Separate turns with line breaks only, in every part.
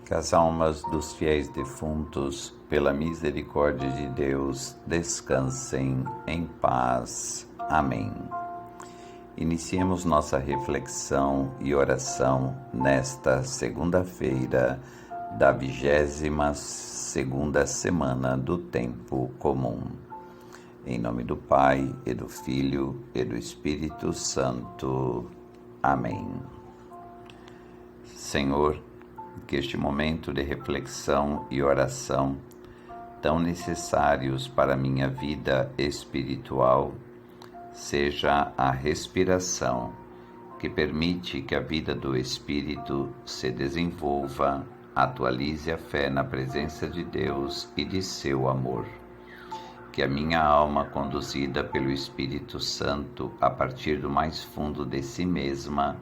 Que as almas dos fiéis defuntos, pela misericórdia de Deus, descansem em paz. Amém. Iniciemos nossa reflexão e oração nesta segunda-feira da 22ª semana do Tempo Comum. Em nome do Pai, e do Filho, e do Espírito Santo. Amém. Senhor, que este momento de reflexão e oração, tão necessários para a minha vida espiritual, seja a respiração que permite que a vida do Espírito se desenvolva, atualize a fé na presença de Deus e de seu amor. Que a minha alma, conduzida pelo Espírito Santo a partir do mais fundo de si mesma,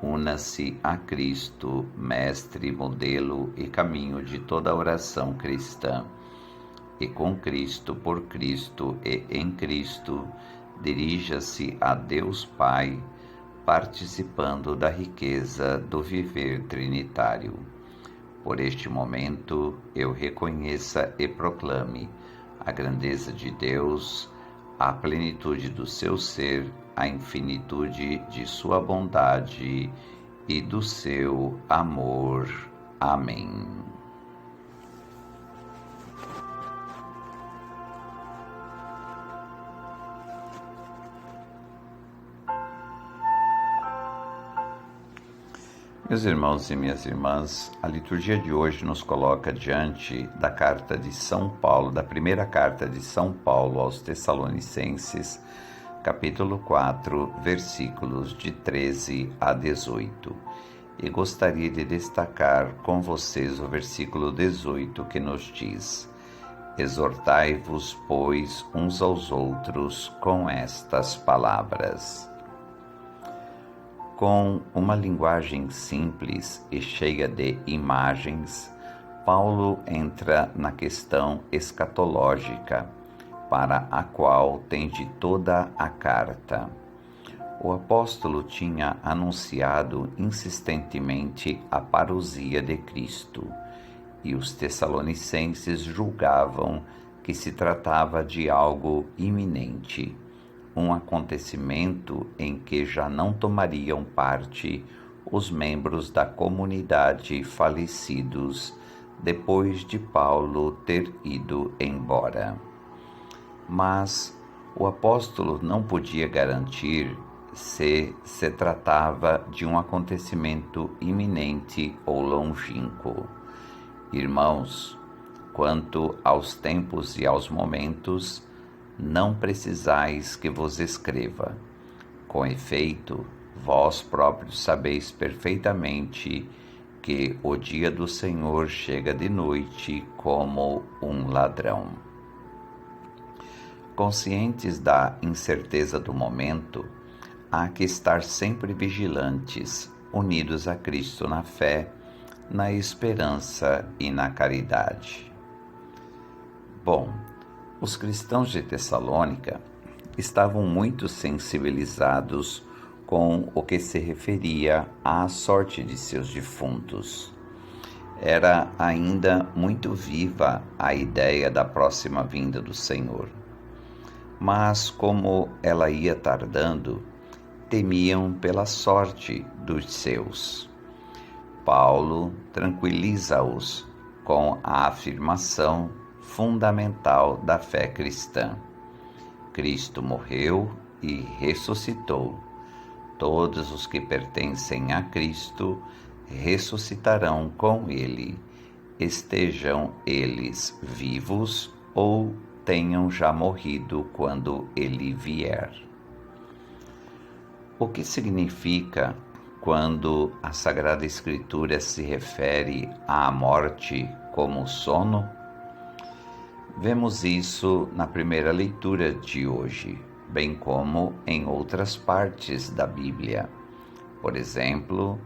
una-se a Cristo, mestre, modelo e caminho de toda a oração cristã. E com Cristo, por Cristo e em Cristo, dirija-se a Deus Pai, participando da riqueza do viver trinitário. Por este momento, eu reconheça e proclame a grandeza de Deus, a plenitude do seu ser, a infinitude de sua bondade e do seu amor. Amém. Meus irmãos e minhas irmãs, a liturgia de hoje nos coloca diante da carta de São Paulo, da primeira carta de São Paulo aos Tessalonicenses, capítulo 4, versículos de 13 a 18. E gostaria de destacar com vocês o versículo 18 que nos diz: Exortai-vos, pois, uns aos outros com estas palavras. Com uma linguagem simples e cheia de imagens, Paulo entra na questão escatológica, para a qual tende toda a carta. O apóstolo tinha anunciado insistentemente a parousia de Cristo, e os tessalonicenses julgavam que se tratava de algo iminente, um acontecimento em que já não tomariam parte os membros da comunidade falecidos depois de Paulo ter ido embora. Mas o apóstolo não podia garantir se tratava de um acontecimento iminente ou longínquo. Irmãos, quanto aos tempos e aos momentos, não precisais que vos escreva. Com efeito, vós próprios sabeis perfeitamente que o dia do Senhor chega de noite como um ladrão. Conscientes da incerteza do momento, há que estar sempre vigilantes, unidos a Cristo na fé, na esperança e na caridade. Bom, os cristãos de Tessalônica estavam muito sensibilizados com o que se referia à sorte de seus defuntos. Era ainda muito viva a ideia da próxima vinda do Senhor. Mas, como ela ia tardando, temiam pela sorte dos seus. Paulo tranquiliza-os com a afirmação fundamental da fé cristã. Cristo morreu e ressuscitou. Todos os que pertencem a Cristo ressuscitarão com ele, estejam eles vivos ou tenham já morrido quando ele vier. O que significa quando a Sagrada Escritura se refere à morte como sono? Vemos isso na primeira leitura de hoje, bem como em outras partes da Bíblia. Por exemplo,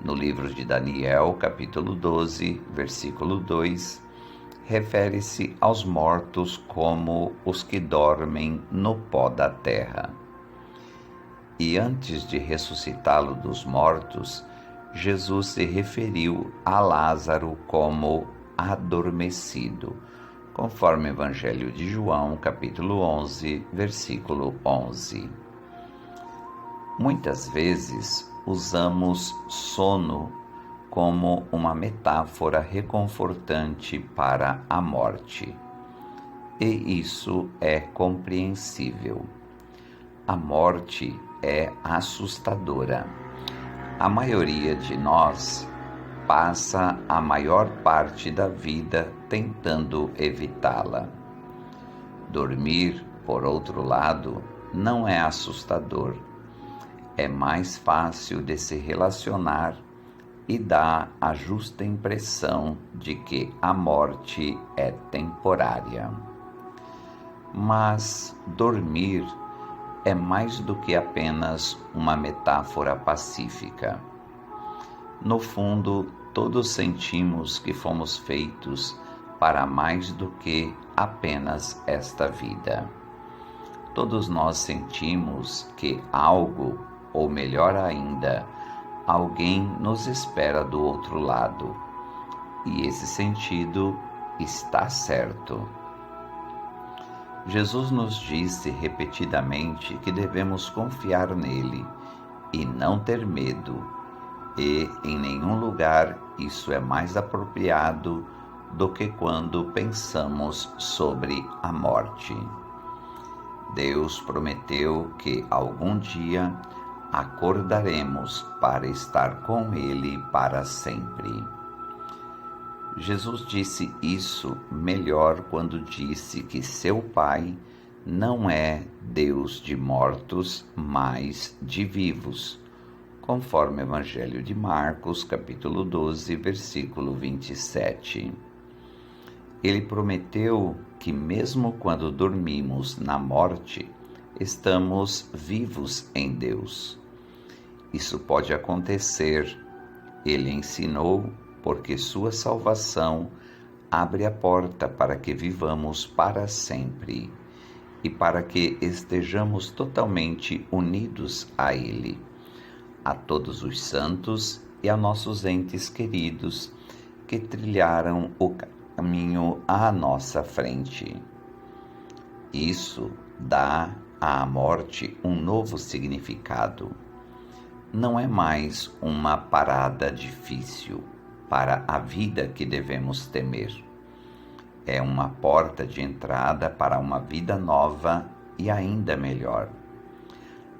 no livro de Daniel, capítulo 12, versículo 2, refere-se aos mortos como os que dormem no pó da terra. E antes de ressuscitá-lo dos mortos, Jesus se referiu a Lázaro como adormecido, conforme o Evangelho de João, capítulo 11, versículo 11. Muitas vezes usamos sono como uma metáfora reconfortante para a morte. E isso é compreensível. A morte é assustadora. A maioria de nós passa a maior parte da vida tentando evitá-la. Dormir, por outro lado, não é assustador. É mais fácil de se relacionar e dá a justa impressão de que a morte é temporária. Mas dormir é mais do que apenas uma metáfora pacífica. No fundo, todos sentimos que fomos feitos para mais do que apenas esta vida. Todos nós sentimos que algo, ou melhor ainda, alguém nos espera do outro lado. E esse sentido está certo. Jesus nos disse repetidamente que devemos confiar nele e não ter medo, e em nenhum lugar isso é mais apropriado do que quando pensamos sobre a morte. Deus prometeu que algum dia acordaremos para estar com ele para sempre. Jesus disse isso melhor quando disse que seu Pai não é Deus de mortos, mas de vivos, conforme o Evangelho de Marcos, capítulo 12, versículo 27. Ele prometeu que mesmo quando dormimos na morte, estamos vivos em Deus. Isso pode acontecer, ele ensinou, porque sua salvação abre a porta para que vivamos para sempre e para que estejamos totalmente unidos a Ele, a todos os santos e a nossos entes queridos que trilharam o caminho à nossa frente. Isso dá à morte um novo significado. Não é mais uma parada difícil para a vida que devemos temer. É uma porta de entrada para uma vida nova e ainda melhor.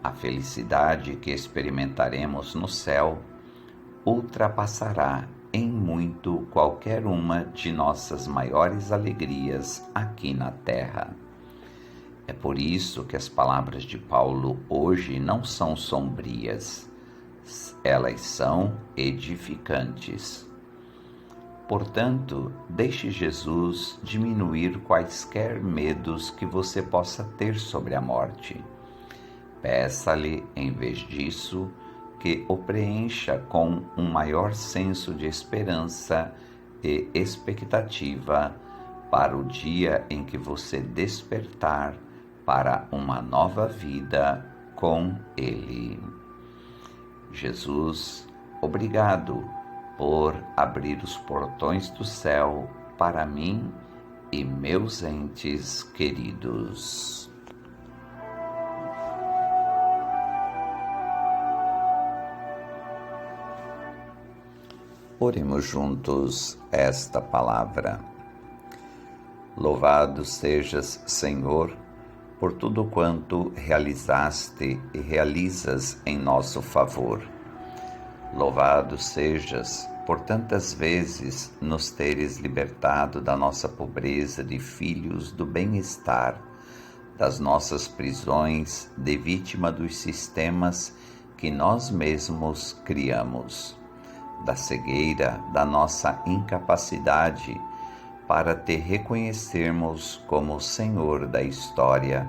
A felicidade que experimentaremos no céu ultrapassará em muito qualquer uma de nossas maiores alegrias aqui na terra. É por isso que as palavras de Paulo hoje não são sombrias, elas são edificantes. Portanto, deixe Jesus diminuir quaisquer medos que você possa ter sobre a morte. Peça-lhe, em vez disso, que o preencha com um maior senso de esperança e expectativa para o dia em que você despertar para uma nova vida com Ele. Jesus, obrigado por abrir os portões do céu para mim e meus entes queridos. Oremos juntos esta palavra. Louvado sejas, Senhor, por tudo quanto realizaste e realizas em nosso favor. Louvado sejas por tantas vezes nos teres libertado da nossa pobreza de filhos do bem-estar, das nossas prisões de vítima dos sistemas que nós mesmos criamos, da cegueira da nossa incapacidade para te reconhecermos como Senhor da história,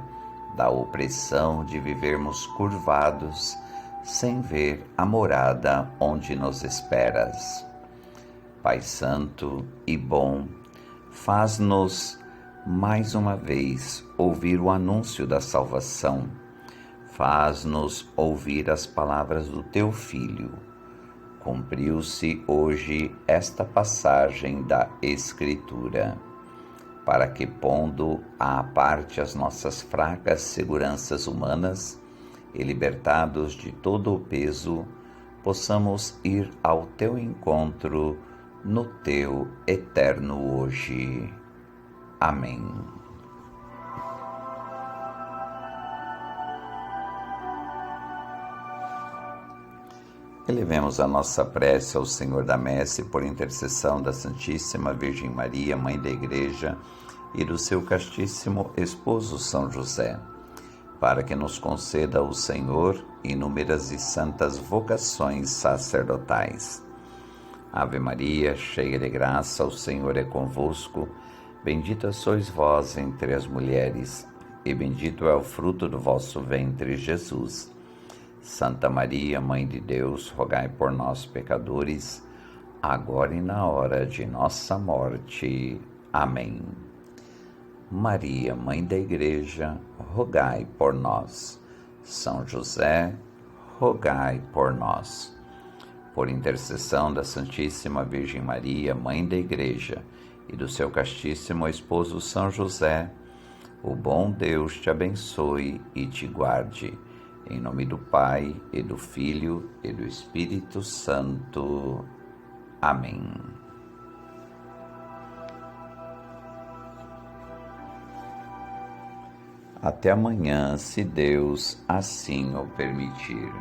da opressão de vivermos curvados sem ver a morada onde nos esperas. Pai Santo e bom, faz-nos mais uma vez ouvir o anúncio da salvação. Faz-nos ouvir as palavras do Teu Filho. cumpriu-se hoje esta passagem da Escritura, para que, pondo à parte as nossas fracas seguranças humanas e libertados de todo o peso, possamos ir ao teu encontro no teu eterno hoje. Amém. Elevemos a nossa prece ao Senhor da Messe por intercessão da Santíssima Virgem Maria, Mãe da Igreja, e do seu castíssimo esposo São José, para que nos conceda o Senhor inúmeras e santas vocações sacerdotais. Ave Maria, cheia de graça, o Senhor é convosco. Bendita sois vós entre as mulheres, e bendito é o fruto do vosso ventre, Jesus. Santa Maria, Mãe de Deus, rogai por nós, pecadores, agora e na hora de nossa morte. Amém. Maria, Mãe da Igreja, rogai por nós. São José, rogai por nós. Por intercessão da Santíssima Virgem Maria, Mãe da Igreja, e do seu castíssimo esposo São José, o bom Deus te abençoe e te guarde. Em nome do Pai, e do Filho, e do Espírito Santo. Amém. Até amanhã, se Deus assim o permitir.